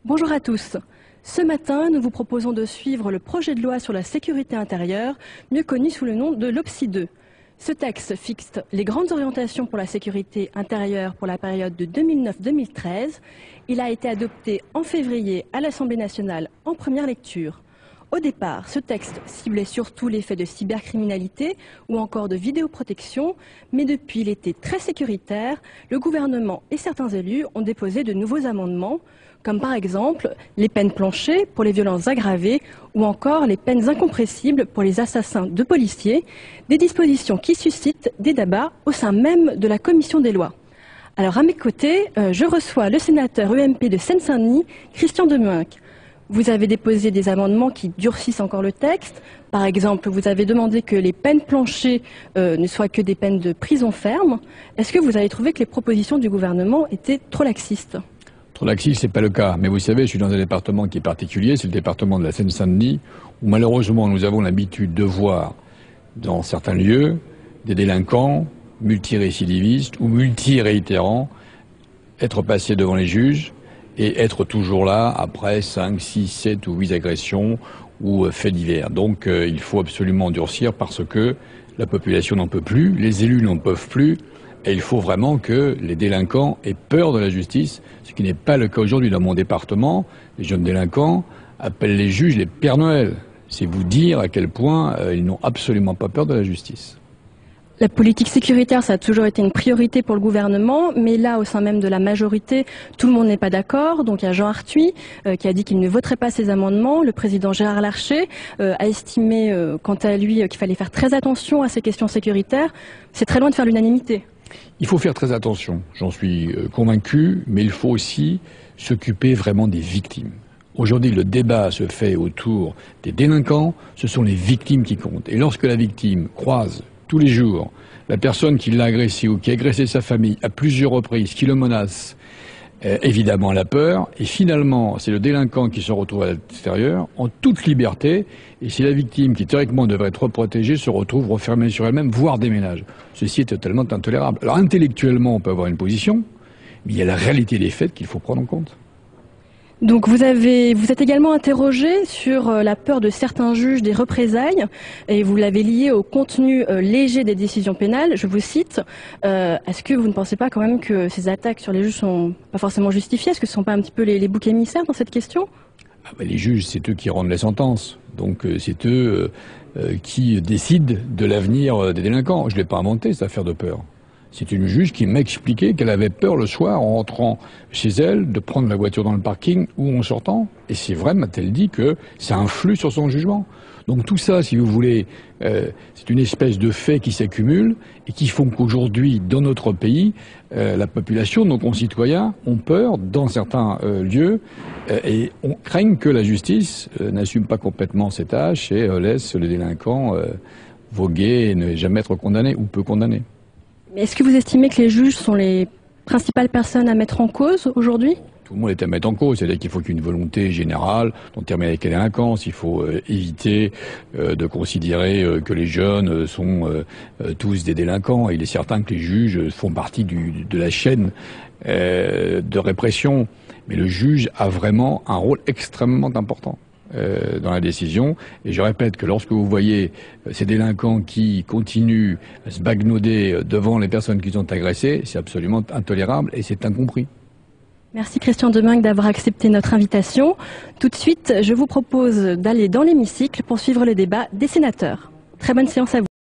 Bonjour à tous. Ce matin, nous vous proposons de suivre le projet de loi sur la sécurité intérieure, mieux connu sous le nom de l'OPSI 2. Ce texte fixe les grandes orientations pour la sécurité intérieure pour la période de 2009-2013. Il a été adopté en février à l'Assemblée nationale en première lecture. Au départ, ce texte ciblait surtout les faits de cybercriminalité ou encore de vidéoprotection, mais depuis l'été très sécuritaire, le gouvernement et certains élus ont déposé de nouveaux amendements, comme par exemple les peines planchers pour les violences aggravées ou encore les peines incompressibles pour les assassins de policiers, des dispositions qui suscitent des débats au sein même de la commission des lois. Alors à mes côtés, je reçois le sénateur UMP de Seine-Saint-Denis, Christian Demuynck. Vous avez déposé des amendements qui durcissent encore le texte. Par exemple, vous avez demandé que les peines planchers ne soient que des peines de prison ferme. Est-ce que vous avez trouvé que les propositions du gouvernement étaient trop laxistes ? Trop laxiste, ce n'est pas le cas. Mais vous savez, je suis dans un département qui est particulier, c'est le département de la Seine-Saint-Denis, où malheureusement nous avons l'habitude de voir dans certains lieux des délinquants multirécidivistes ou multiréitérants être passés devant les juges et être toujours là après 5, 6, 7 ou 8 agressions ou faits divers. Donc il faut absolument durcir parce que la population n'en peut plus, les élus n'en peuvent plus, et il faut vraiment que les délinquants aient peur de la justice, ce qui n'est pas le cas aujourd'hui dans mon département. Les jeunes délinquants appellent les juges les Pères Noël. C'est vous dire à quel point ils n'ont absolument pas peur de la justice. La politique sécuritaire, ça a toujours été une priorité pour le gouvernement, mais là, au sein même de la majorité, tout le monde n'est pas d'accord. Donc il y a Jean Arthuis qui a dit qu'il ne voterait pas ces amendements. Le président Gérard Larcher a estimé, quant à lui, qu'il fallait faire très attention à ces questions sécuritaires. C'est très loin de faire l'unanimité. Il faut faire très attention, j'en suis convaincu, mais il faut aussi s'occuper vraiment des victimes. Aujourd'hui, le débat se fait autour des délinquants, ce sont les victimes qui comptent. Et lorsque la victime croise tous les jours la personne qui l'a agressé ou qui a agressé sa famille à plusieurs reprises, qui le menace, évidemment elle a peur, et finalement c'est le délinquant qui se retrouve à l'extérieur en toute liberté, et c'est la victime qui théoriquement devrait être protégée se retrouve refermée sur elle-même, voire déménage. Ceci est totalement intolérable. Alors intellectuellement on peut avoir une position, mais il y a la réalité des faits qu'il faut prendre en compte. Donc vous êtes également interrogé sur la peur de certains juges des représailles et vous l'avez lié au contenu léger des décisions pénales. Je vous cite, est-ce que vous ne pensez pas quand même que ces attaques sur les juges sont pas forcément justifiées? Est-ce que ce ne sont pas un petit peu les boucs émissaires dans cette question? Les juges, c'est eux qui rendent les sentences. Donc c'est eux qui décident de l'avenir des délinquants. Je ne l'ai pas inventé, cette affaire de peur. C'est une juge qui m'a expliqué qu'elle avait peur le soir en rentrant chez elle de prendre la voiture dans le parking ou en sortant. Et c'est vrai, m'a-t-elle dit, que ça influe sur son jugement. Donc tout ça, si vous voulez, c'est une espèce de faits qui s'accumulent et qui font qu'aujourd'hui, dans notre pays, la population, nos concitoyens, ont peur dans certains lieux et on craint que la justice n'assume pas complètement ses tâches et laisse les délinquants voguer et ne jamais être condamnés ou peu condamnés. Mais est-ce que vous estimez que les juges sont les principales personnes à mettre en cause aujourd'hui ? Tout le monde est à mettre en cause, c'est-à-dire qu'il faut qu'il y ait une volonté générale d'en terminer avec la délinquance. Il faut éviter de considérer que les jeunes sont tous des délinquants. Il est certain que les juges font partie de la chaîne de répression, mais le juge a vraiment un rôle extrêmement important dans la décision. Et je répète que lorsque vous voyez ces délinquants qui continuent à se bagnauder devant les personnes qu'ils ont agressées, c'est absolument intolérable et c'est incompris. Merci Christian Demuynck d'avoir accepté notre invitation. Tout de suite, je vous propose d'aller dans l'hémicycle pour suivre le débat des sénateurs. Très bonne séance à vous.